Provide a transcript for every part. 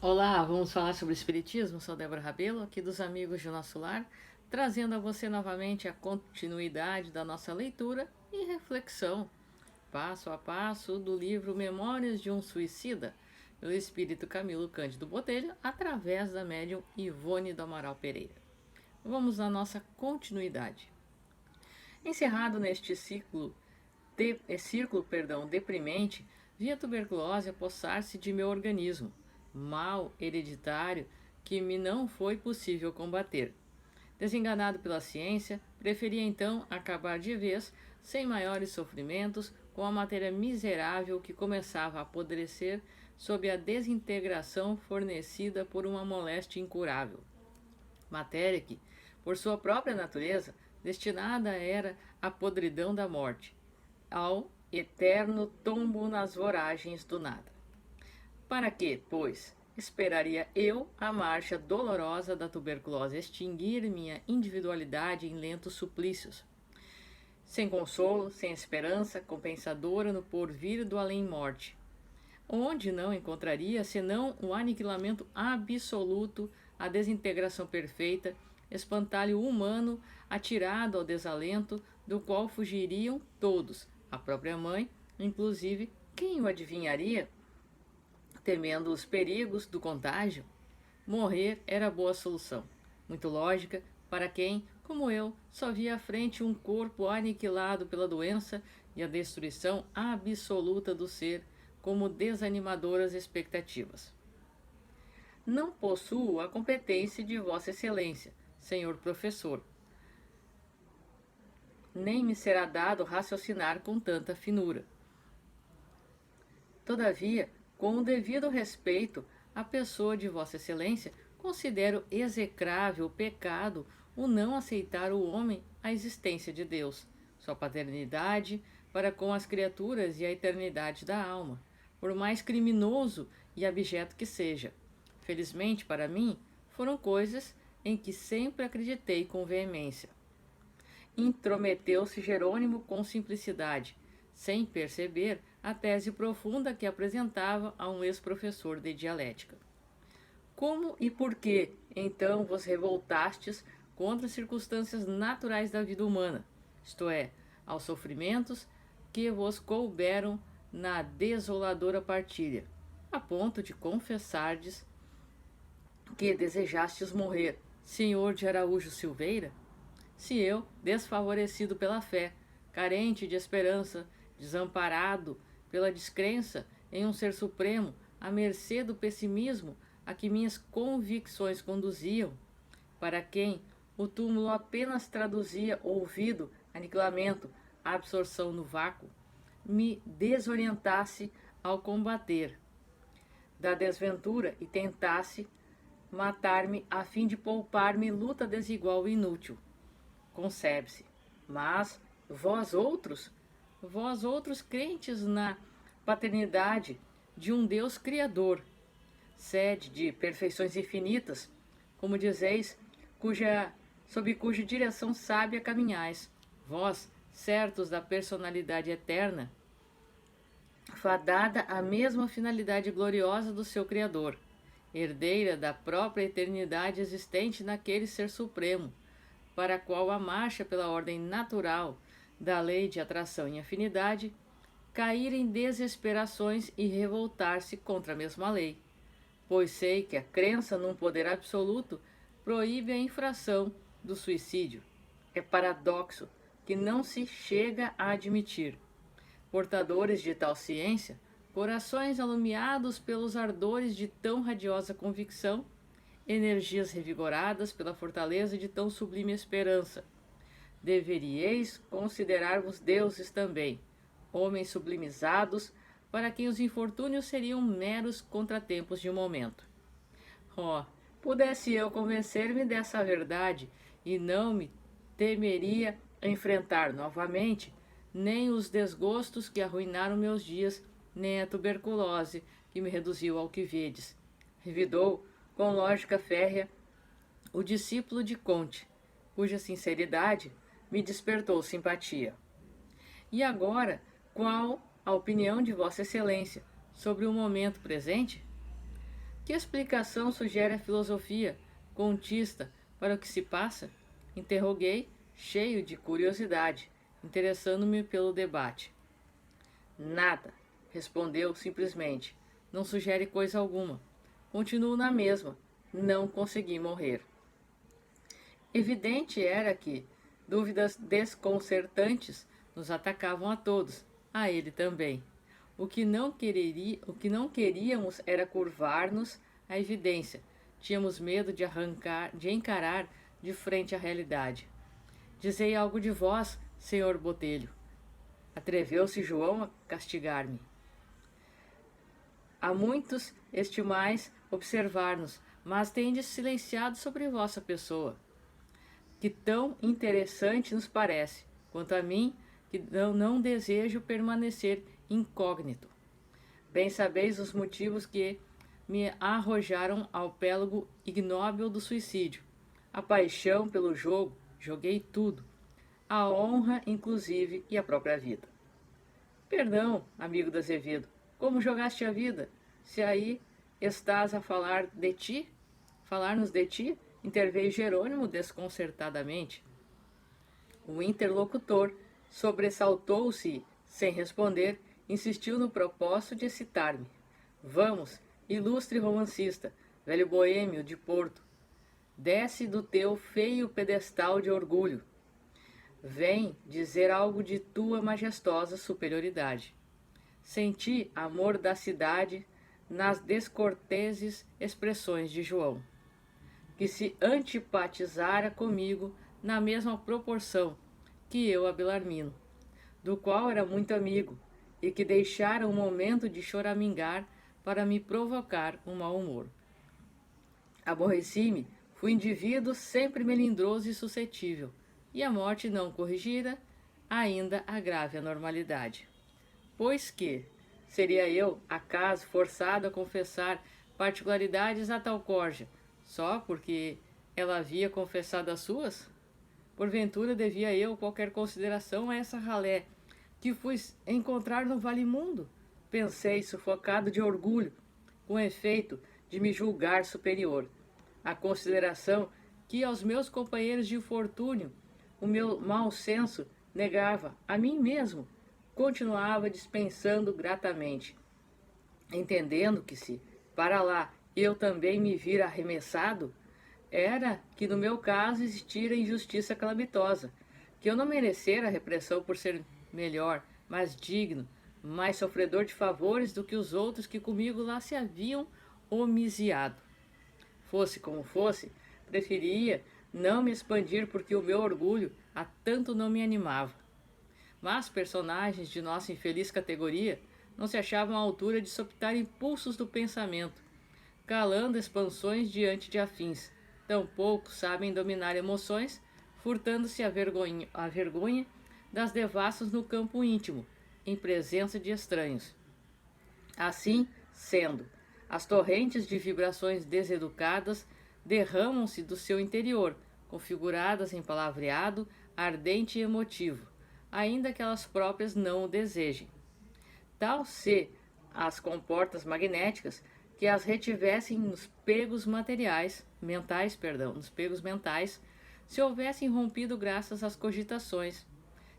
Olá, vamos falar sobre Espiritismo? Sou Débora Rabelo, aqui dos Amigos de Nosso Lar, trazendo a você novamente a continuidade da nossa leitura e reflexão, passo a passo, do livro Memórias de um Suicida, pelo Espírito Camilo Cândido Botelho, através da médium Ivone do Amaral Pereira. Vamos à nossa continuidade. Encerrado neste círculo deprimente, vi a tuberculose apossar-se de meu organismo, mal hereditário que me não foi possível combater. Desenganado pela ciência, preferia então acabar de vez, sem maiores sofrimentos, com a matéria miserável que começava a apodrecer sob a desintegração fornecida por uma moléstia incurável. Matéria que, por sua própria natureza, destinada era à podridão da morte, ao eterno tombo nas voragens do nada. Para que, pois, esperaria eu a marcha dolorosa da tuberculose extinguir minha individualidade em lentos suplícios? Sem consolo, sem esperança compensadora no porvir do além-morte, onde não encontraria senão o aniquilamento absoluto, a desintegração perfeita, espantalho humano atirado ao desalento, do qual fugiriam todos, a própria mãe, inclusive, quem o adivinharia? Temendo os perigos do contágio, morrer era boa solução, muito lógica para quem, como eu, só via à frente um corpo aniquilado pela doença e a destruição absoluta do ser como desanimadoras expectativas. Não possuo a competência de Vossa Excelência, senhor professor, nem me será dado raciocinar com tanta finura. Todavia, com o devido respeito à pessoa de Vossa Excelência, considero execrável o pecado o não aceitar o homem a existência de Deus, sua paternidade para com as criaturas e a eternidade da alma, por mais criminoso e abjeto que seja. Felizmente para mim, foram coisas em que sempre acreditei com veemência. Intrometeu-se Jerônimo com simplicidade, sem perceber a tese profunda que apresentava a um ex-professor de dialética. Como e por que, então, vos revoltastes contra as circunstâncias naturais da vida humana, isto é, aos sofrimentos que vos couberam na desoladora partilha, a ponto de confessardes que desejastes morrer, senhor de Araújo Silveira? Se eu, desfavorecido pela fé, carente de esperança, desamparado pela descrença em um ser supremo, à mercê do pessimismo a que minhas convicções conduziam, para quem o túmulo apenas traduzia ouvido, aniquilamento, absorção no vácuo, me desorientasse ao combater da desventura e tentasse matar-me a fim de poupar-me luta desigual e inútil. Concebe-se. Mas vós outros crentes na paternidade de um Deus criador, sede de perfeições infinitas, como dizeis, sob cuja direção sábia caminhais, vós, certos da personalidade eterna, fadada à mesma finalidade gloriosa do seu Criador, herdeira da própria eternidade existente naquele Ser Supremo, para a qual a marcha pela ordem natural da lei de atração e afinidade, cair em desesperações e revoltar-se contra a mesma lei, pois sei que a crença num poder absoluto proíbe a infração do suicídio. É paradoxo que não se chega a admitir. Portadores de tal ciência, corações alumiados pelos ardores de tão radiosa convicção, energias revigoradas pela fortaleza de tão sublime esperança, deveríeis considerar-vos deuses também, homens sublimizados, para quem os infortúnios seriam meros contratempos de um momento. Oh, pudesse eu convencer-me dessa verdade e não me temeria enfrentar novamente nem os desgostos que arruinaram meus dias, nem a tuberculose que me reduziu ao que vedes. Revidou, com lógica férrea, o discípulo de Conte, cuja sinceridade me despertou simpatia. E agora, qual a opinião de Vossa Excelência sobre o momento presente? Que explicação sugere a filosofia contista para o que se passa? Interroguei, cheio de curiosidade, interessando-me pelo debate. Nada, respondeu simplesmente. Não sugere coisa alguma. Continuo na mesma. Não consegui morrer. Evidente era que dúvidas desconcertantes nos atacavam a todos, a ele também. O que não queríamos era curvar-nos à evidência. Tínhamos medo de encarar de frente a realidade. Dizei algo de vós, senhor Botelho. Atreveu-se João a castigar-me. Há muitos estimais observar-nos, mas tendes silenciado sobre vossa pessoa. Que tão interessante nos parece, quanto a mim, que não desejo permanecer incógnito. Bem sabeis os motivos que me arrojaram ao pélago ignóbil do suicídio. A paixão pelo jogo, joguei tudo, a honra, inclusive, e a própria vida. Perdão, amigo do Azevedo, como jogaste a vida? Se aí estás a falar-nos de ti, interveio Jerônimo desconcertadamente. O interlocutor sobressaltou-se, sem responder, insistiu no propósito de citar-me. Vamos, ilustre romancista, velho boêmio de Porto, desce do teu feio pedestal de orgulho. Vem dizer algo de tua majestosa superioridade. Senti amor da cidade nas descorteses expressões de João, que se antipatizara comigo na mesma proporção que eu a Belarmino, do qual era muito amigo, e que deixara um momento de choramingar para me provocar um mau humor. Aborreci-me, fui indivíduo sempre melindroso e suscetível, e a morte não corrigira, ainda agrave a normalidade. Pois que seria eu, acaso, forçado a confessar particularidades a tal corja, só porque ela havia confessado as suas? Porventura devia eu qualquer consideração a essa ralé que fui encontrar no vale imundo? Pensei, sufocado de orgulho, com efeito de me julgar superior. A consideração que aos meus companheiros de infortúnio o meu mau senso negava, a mim mesmo continuava dispensando gratamente, entendendo que se, para lá, eu também me vira arremessado, era que no meu caso existira injustiça calamitosa, que eu não merecera a repressão por ser melhor, mais digno, mais sofredor de favores do que os outros que comigo lá se haviam homiciado. Fosse como fosse, preferia não me expandir porque o meu orgulho a tanto não me animava. Mas personagens de nossa infeliz categoria não se achavam à altura de soptar impulsos do pensamento, calando expansões diante de afins. Tampouco sabem dominar emoções, furtando-se a vergonha das devassos no campo íntimo, em presença de estranhos. Assim sendo, as torrentes de vibrações deseducadas derramam-se do seu interior, configuradas em palavreado ardente e emotivo, ainda que elas próprias não o desejem. Tal se as comportas magnéticas que as retivessem nos pegos mentais, se houvessem rompido graças às cogitações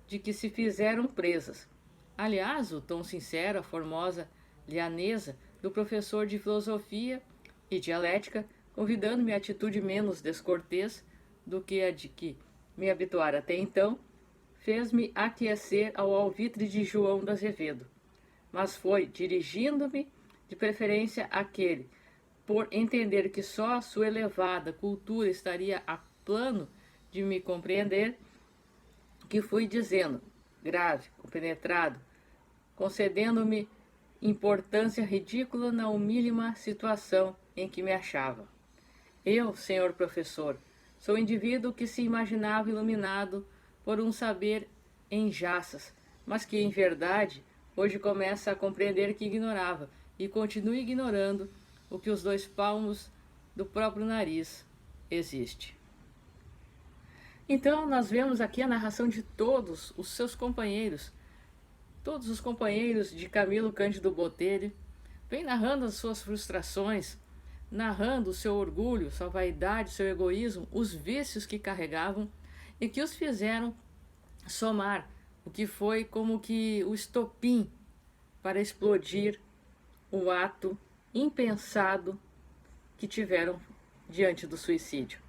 de que se fizeram presas. Aliás, o tom sincero, a formosa lianesa do professor de filosofia e dialética, convidando-me a atitude menos descortês do que a de que me habituara até então, fez-me aquecer ao alvitre de João do Azevedo. Mas foi dirigindo-me de preferência àquele, por entender que só a sua elevada cultura estaria a plano de me compreender, que fui dizendo, grave, compenetrado, concedendo-me importância ridícula na humílima situação em que me achava. Eu, senhor professor, sou indivíduo que se imaginava iluminado por um saber em jaças, mas que, em verdade, hoje começa a compreender que ignorava e continua ignorando o que os 2 palmos do próprio nariz existe. Então, nós vemos aqui a narração de todos os seus companheiros, todos os companheiros de Camilo Cândido Botelho, vem narrando as suas frustrações, narrando o seu orgulho, sua vaidade, seu egoísmo, os vícios que carregavam e que os fizeram somar, o que foi como que o estopim para explodir o ato impensado que tiveram diante do suicídio.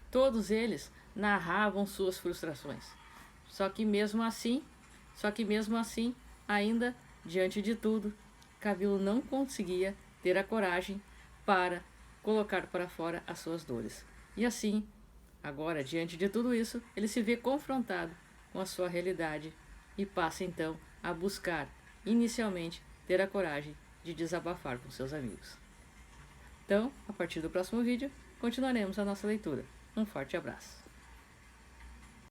Todos eles narravam suas frustrações. Só que mesmo assim, ainda diante de tudo, Camilo não conseguia ter a coragem para colocar para fora as suas dores. E assim, agora, diante de tudo isso, ele se vê confrontado com a sua realidade e passa então a buscar, inicialmente, ter a coragem de desabafar com seus amigos. Então, a partir do próximo vídeo, continuaremos a nossa leitura. Um forte abraço.